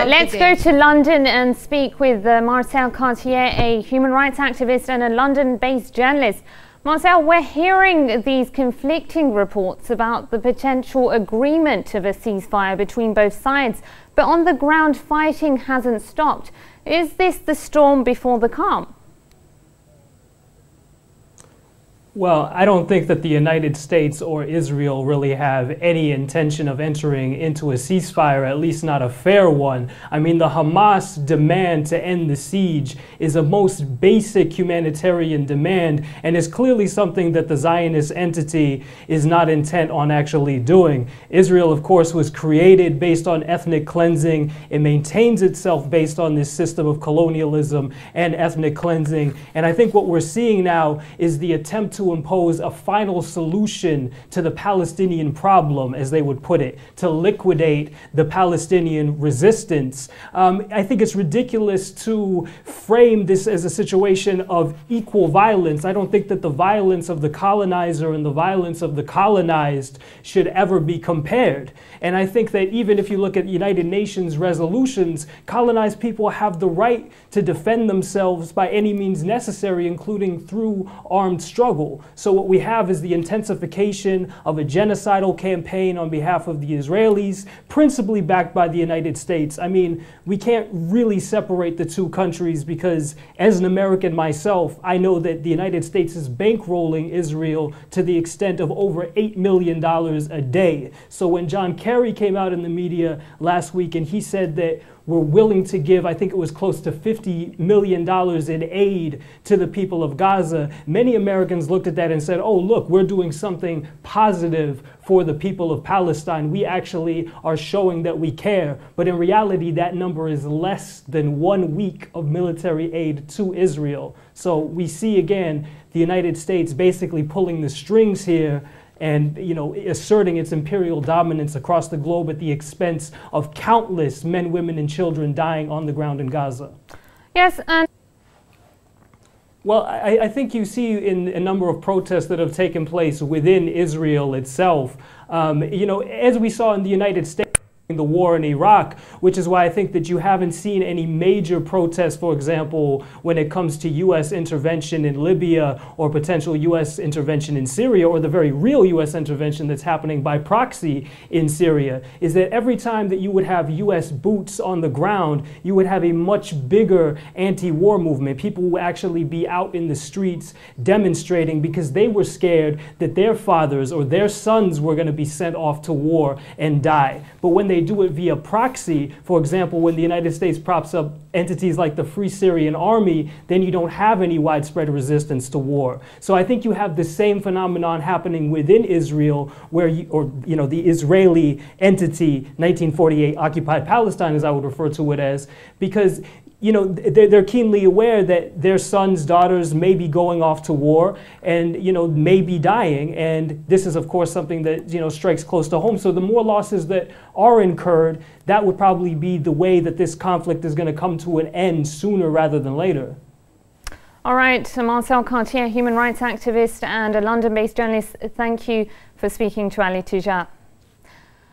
let's go to London and speak with Marcel Cartier, a human rights activist and a London-based journalist. Marcel, we're hearing these conflicting reports about the potential agreement of a ceasefire between both sides, but on the ground fighting hasn't stopped. Is this the storm before the calm? Well, I don't think that the United States or Israel really have any intention of entering into a ceasefire, at least not a fair one. I mean, the Hamas demand to end the siege is a most basic humanitarian demand and is clearly something that the Zionist entity is not intent on actually doing. Israel, of course, was created based on ethnic cleansing. It maintains itself based on this system of colonialism and ethnic cleansing. And I think what we're seeing now is the attempt to impose a final solution to the Palestinian problem, as they would put it, to liquidate the Palestinian resistance. I think it's ridiculous to frame this as a situation of equal violence. I don't think that the violence of the colonizer and the violence of the colonized should ever be compared. And I think that even if you look at United Nations resolutions, colonized people have the right to defend themselves by any means necessary, including through armed struggle. So what we have is the intensification of a genocidal campaign on behalf of the Israelis, principally backed by the United States. I mean, we can't really separate the two countries because as an American myself, I know that the United States is bankrolling Israel to the extent of over $8 million a day. So when John Kerry came out in the media last week and he said that we're willing to give, I think it was close to $50 million in aid to the people of Gaza, many Americans looked at that and said, oh, look, we're doing something positive for the people of Palestine. We actually are showing that we care. But in reality, that number is less than 1 week of military aid to Israel. So we see, again, the United States basically pulling the strings here and, you know, asserting its imperial dominance across the globe at the expense of countless men, women, and children dying on the ground in Gaza. Yes, and well, I think you see in a number of protests that have taken place within Israel itself, you know, as we saw in the United States, the war in Iraq, which is why I think that you haven't seen any major protests, for example, when it comes to U.S. intervention in Libya or potential U.S. intervention in Syria, or the very real U.S. intervention that's happening by proxy in Syria, is that every time that you would have U.S. boots on the ground, you would have a much bigger anti-war movement. People would actually be out in the streets demonstrating because they were scared that their fathers or their sons were going to be sent off to war and die. But when they do it via proxy, for example, when the United States props up entities like the Free Syrian Army, then you don't have any widespread resistance to war. So I think you have the same phenomenon happening within Israel, where the Israeli entity, 1948 occupied Palestine, as I would refer to it as, because you know, they're keenly aware that their sons, daughters may be going off to war and, you know, may be dying. And this is, of course, something that, you know, strikes close to home. So the more losses that are incurred, that would probably be the way that this conflict is going to come to an end sooner rather than later. All right, so Marcel Cartier, human rights activist and a London-based journalist, thank you for speaking to Etejah.